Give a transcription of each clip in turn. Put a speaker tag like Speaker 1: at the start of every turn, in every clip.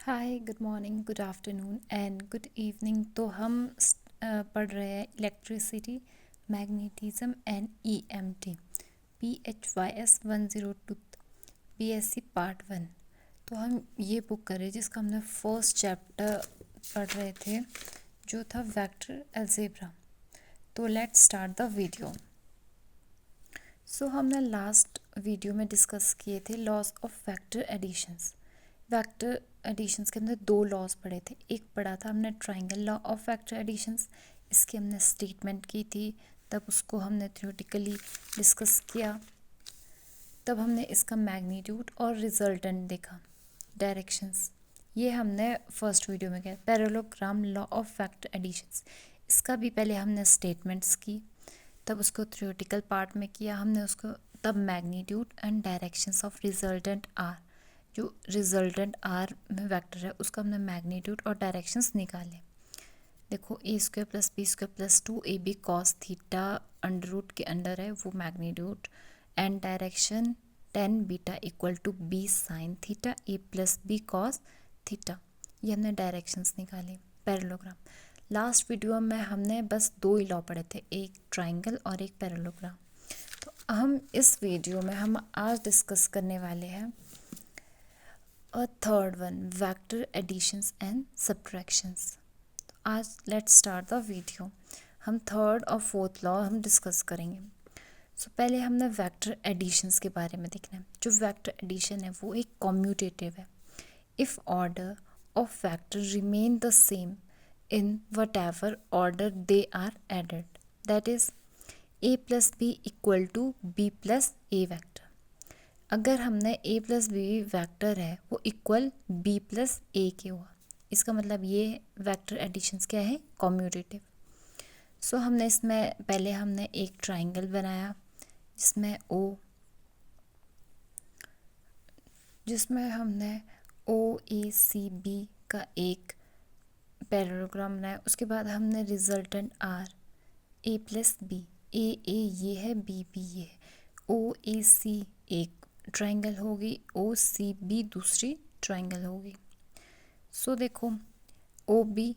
Speaker 1: Hi, good morning, good afternoon and good evening. तो हम पढ़ रहे हैं electricity, magnetism and EMT, PHYS 102 BSc part 1। तो हम ये बुक कर रहे हैं जिसका हमने फर्स्ट चैप्टर पढ़ रहे थे जो था वेक्टर अलजेब्रा। तो लेट्स स्टार्ट द वीडियो। हमने लास्ट वीडियो में डिस्कस किए थे laws of vector additions. Vector additions के हमने दो लॉज पढ़े थे। एक पढ़ा था हमने triangle law of vector additions, इसकी हमने स्टेटमेंट की थी, तब उसको हमने थ्योरेटिकली डिस्कस किया। तब हमने इसका मैग्नीट्यूड और रिजल्टेंट देखा, डायरेक्शंस। ये हमने फर्स्ट वीडियो में किया। Parallelogram law of vector additions, इसका भी पहले हमने स्टेटमेंट्स की, तब उसको थ्योरेटिकल पार्ट में किया हमने उसको। तब magnitude and directions of resultant R, जो रिजल्टेंट आर में वेक्टर है उसका हमने मैग्नीट्यूड और डायरेक्शंस निकाले। देखो a² + b² + 2ab cos theta under root के अंडर है वो magnitude, and direction tan beta = b sin theta a + b cos theta, ये हमने डायरेक्शंस निकाले पैरेललोग्राम। लास्ट वीडियो में हमने बस दो ही लॉ पढ़े थे, एक ट्राइंगल और एक पैरेललोग्राम। तो हम इस वीडियो में हम आज डिस्कस करने वाले हैं third one, vector additions and subtractions. आज लेट्स स्टार्ट द वीडियो। हम थर्ड और फोर्थ लॉ हम डिस्कस करेंगे। पहले हमने वेक्टर एडिशंस के बारे में देखना है। जो वेक्टर एडिशन है वो एक कॉम्यूटेटिव है। If order of vector remain the same in whatever order they are added, that is a + b = b + a vector. अगर हमने a + b वेक्टर है वो इक्वल b + a के हुआ, इसका मतलब ये वेक्टर एडिशंस क्या है, कॉम्यूटेटिव। हमने इसमें पहले हमने एक ट्राइंगल बनाया जिसमें हमने OACB का एक पैरेललोग्राम बनाया। उसके बाद हमने resultant R a + b, a ये है, b ये है, OAC एक ट्राइंगल होगी, OCB दूसरी ट्राइंगल होगी। देखो OB,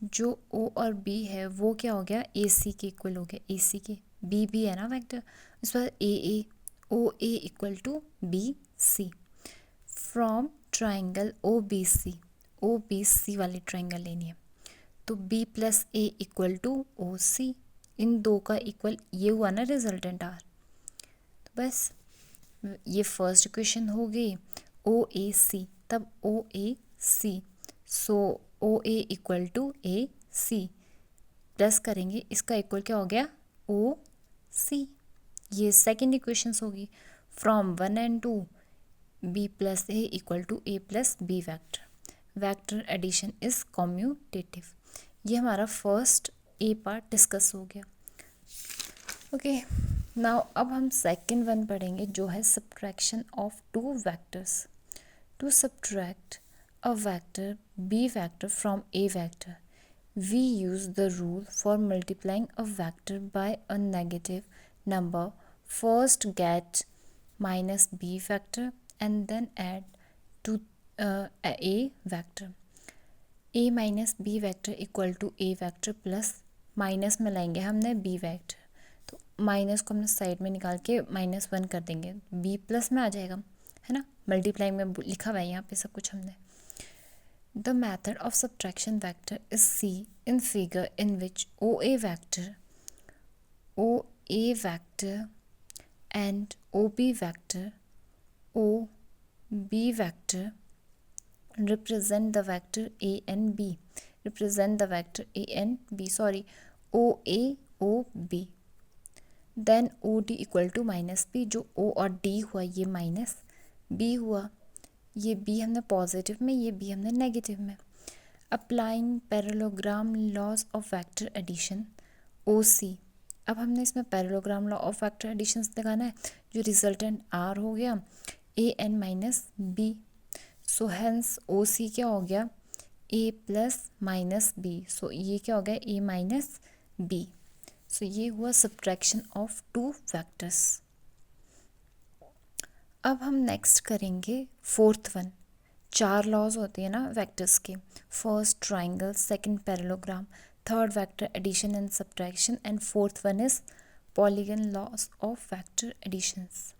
Speaker 1: जो O और B है वो क्या हो गया, AC के इक्वल हो गया, AC के B है ना वेक्टर। उसके बाद AA, OA = BC from triangle OBC वाली ट्राइंगल लेनी है। तो B + A = OC, इन दो का इक्वल ये हुआ ना रिजल्टेंट R। तो बस ये फर्स्ट इक्वेशन हो गई OAC, तब OAC, OA = AC प्लस करेंगे, इसका इक्वल क्या हो गया, OC। ये सेकेंड इक्वेशंस होगी। From 1 and 2 B + A = A + B vector. Vector addition is commutative. ये हमारा फर्स्ट ए पार्ट डिस्कस हो गया। ओके, नाउ अब हम सेकंड वन पढ़ेंगे जो है subtraction of two vectors. To subtract a vector B vector from A vector, we use the rule for multiplying a vector by a negative number. First get minus B vector and then add to A vector. A minus B vector = A vector plus minus में लाएंगे हमने B vector, तो minus को हमने side में निकाल के -1 कर देंगे, B प्लस में आ जाएगा, है ना। मल्टीप्लाइंग में लिखा हुआ है यहाँ पे सब कुछ हमने। The method of subtraction vector is C in figure in which OA vector and OB vector represent the vector A and B. OA OB. Then OD = -B, जो O और D हुआ ये माइनस B हुआ, ये B हमने positive में, ये B हमने नेगेटिव में। Applying parallelogram laws of vector addition OC। अब हमने इसमें parallelogram law of vector additions लगाना है। जो रिजल्टेंट R हो गया AN - B, so hence OC क्या हो गया, A + -B, सो ये क्या हो गया, A - B। सो ये हुआ सब्ट्रैक्शन ऑफ टू वेक्टर्स। अब हम नेक्स्ट करेंगे फोर्थ वन, 4 लॉज होते हैं ना वेक्टर्स के, first triangle, second parallelogram, third vector addition and subtraction and fourth one is polygon laws of vector additions.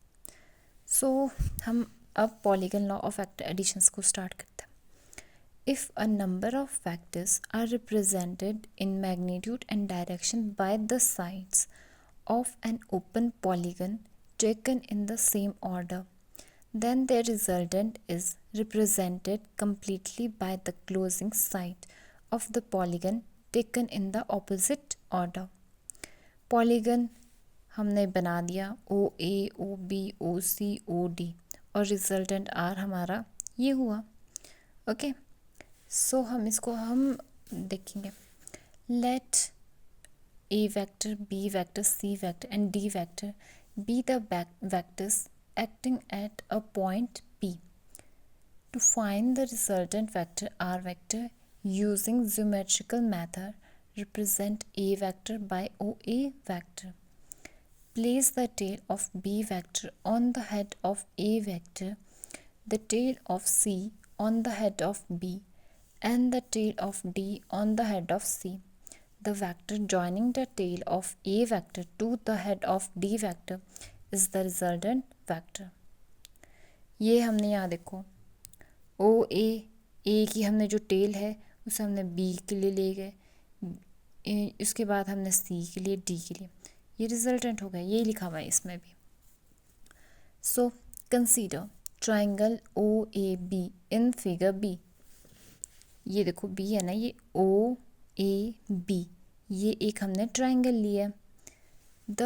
Speaker 1: So हम अब polygon law of vector additions को स्टार्ट करते हैं। If a number of vectors are represented in magnitude and direction by the sides of an open polygon taken in the same order, then their resultant is represented completely by the closing side of the polygon taken in the opposite order. Polygon हमने बना दिया OA, OB, OC, OD और resultant R हमारा ये हुआ। Okay so हम इसको हम देखेंगे। Let A vector, B vector, C vector and D vector be the vectors acting at a point P. To find the resultant vector R vector using geometrical method, represent A vector by OA vector. Place the tail of B vector on the head of A vector, the tail of C on the head of B, and the tail of D on the head of C. The vector joining the tail of A vector to the head of D vector is the resultant vector. ये हमने यहाँ देखो ओ ए की हमने जो tell है उसे हमने बी के लिए ले गए, इसके बाद हमने सी के लिए, डी के लिए, ये रिजल्टेंट हो गया, ये लिखा हुआ है इसमें भी। So consider triangle O A B in figure B. ये देखो बी है ना, ये ओ ए बी, ये एक हमने ट्राइंगल लिया। The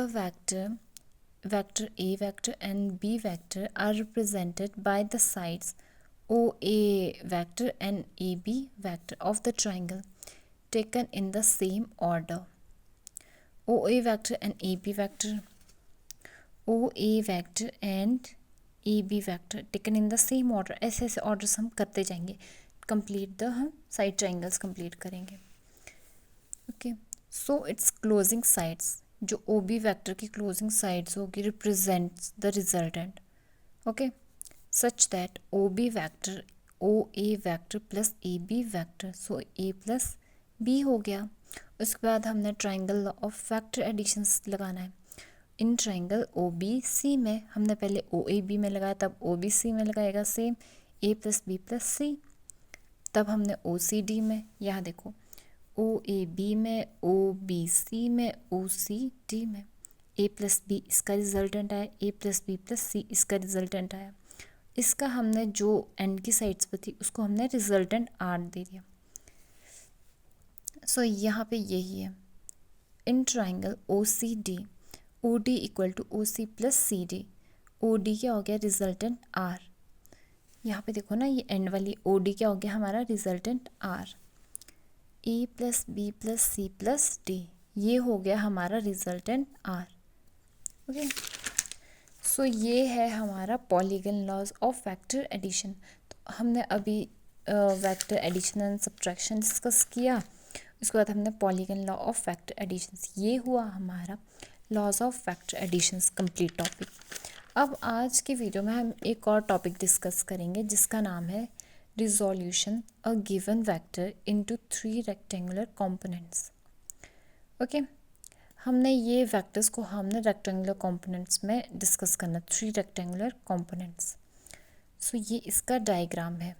Speaker 1: vector A vector and B vector are represented by the sides O A vector and A B vector of the triangle taken in the same order. O A vector and A B vector, O A vector and A B vector taken in the same order, ऐसे ऐसे orders हम करते जाएंगे। Complete the हम side triangles complete करेंगे। Okay so it's closing sides, जो ओ B vector की closing sides होगी represents the resultant. Okay such that O B vector O A vector plus A B vector, so A plus B हो गया। उसके बाद हमने triangle law of vector additions लगाना है। In triangle O B C में हमने पहले ओ ए बी में लगाया, तब ओ बी सी में लगाएगा सेम ए प्लस बी प्लस सी। तब हमने ओ सी डी में, यहाँ देखो ओ ए बी में, ओ बी सी में, ओ सी डी में, ए प्लस बी इसका रिजल्टेंट आया, ए प्लस बी प्लस सी इसका रिजल्टेंट आया। इसका हमने जो एंड की साइड्स पर थी उसको हमने रिजल्टेंट आर दे दिया। सो यहाँ पे यही है। In triangle O C D, O D equal to O C plus C D, O D क्या हो गया रिजल्टेंट आर। यहाँ पे देखो ना, ये एंड वाली ओ डी क्या हो गया हमारा resultant R. A plus B plus C plus D, ये हो गया हमारा रिजल्टेंट आर। ओके सो ये है हमारा polygon laws of vector addition. तो हमने अभी vector addition and subtraction discuss किया, उसके बाद हमने polygon law of vector additions, ये हुआ हमारा laws of vector additions complete topic. अब आज के वीडियो में हम एक और टॉपिक डिस्कस करेंगे जिसका नाम है resolution a given vector into 3 rectangular components. Okay हमने ये वेक्टर्स को हमने रेक्टेंगुलर कंपोनेंट्स में डिस्कस करना, 3 रेक्टेंगुलर कंपोनेंट्स। सो ये इसका डायग्राम है।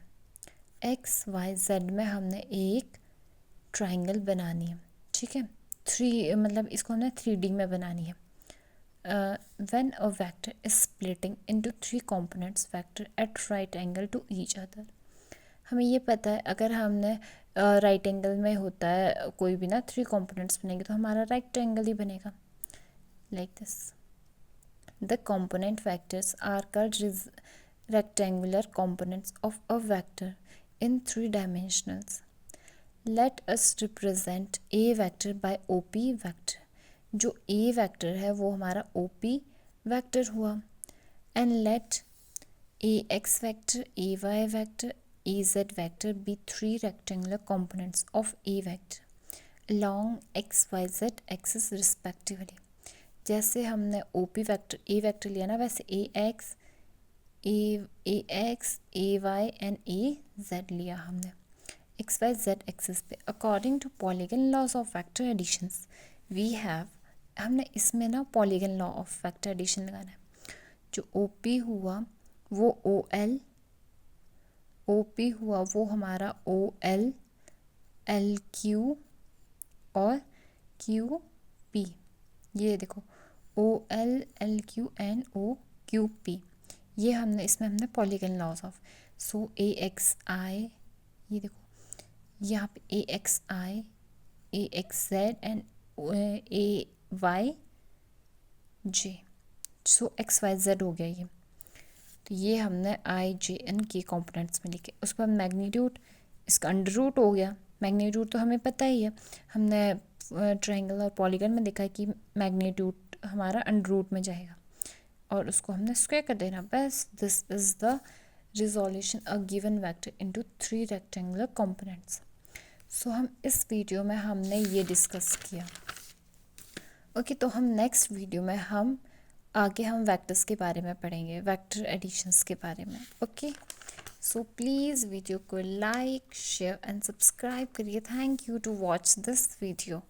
Speaker 1: एक्स वाई जेड में हमने एक ट्राइंगल बनानी है, ठीक है, 3 मतलब इसको हमने 3D में बनानी है। when a vector is splitting into 3 components vector at right angle to each other, हमें ये पता है अगर हमने राइट एंगल में होता है कोई भी ना 3 कंपोनेंट्स बनेंगे तो हमारा राइट एंगल ही बनेगा, like this. The component vectors are called rectangular components of a vector in 3 dimensions. Let us represent a vector by OP vector. जो ए वेक्टर है वो हमारा OP वेक्टर हुआ। And let A X vector, A Y vector, A Z vector B 3 rectangular components of a vector along X Y Z axis respectively. जैसे हमने OP vector A vector लिया ना, वैसे A X A X, A Y and A Z लिया हमने X Y Z axis पे। According to polygon laws of vector additions we have, हमने इसमें ना polygon law of vector addition लगाना है। जो ओ पी हुआ वो ओ एल, ओ पी हुआ वो हमारा ओ एल, एल क्यू और क्यू पी। ये देखो O L, L Q and O Q P, ये हमने इसमें हमने polygon laws of. So A X I, ये देखो यहाँ पे A X I, A X Z and A Y J. So X Y Z हो गया ये। तो ये हमने आई जे एन के कॉम्पोनेंट्स में लिखे। उसके बाद मैग्नीट्यूड, इसका अंडर रूट हो गया। मैग्नीट्यूड तो हमें पता ही है, हमने ट्रायंगल और पॉलीगन में देखा है कि मैग्नीट्यूड हमारा अंडर रूट में जाएगा और उसको हमने स्क्वायर कर देना बस। This is the resolution a given vector into 3 rectangular components. So हम इस वीडियो में हमने ये डिस्कस किया। ओके, तो हम नेक्स्ट वीडियो में हम आगे हम वेक्टर्स के बारे में पढ़ेंगे, वेक्टर एडिशंस के बारे में। ओके, सो प्लीज़ वीडियो को लाइक, शेयर एंड सब्सक्राइब करिए। Thank you to watch this video.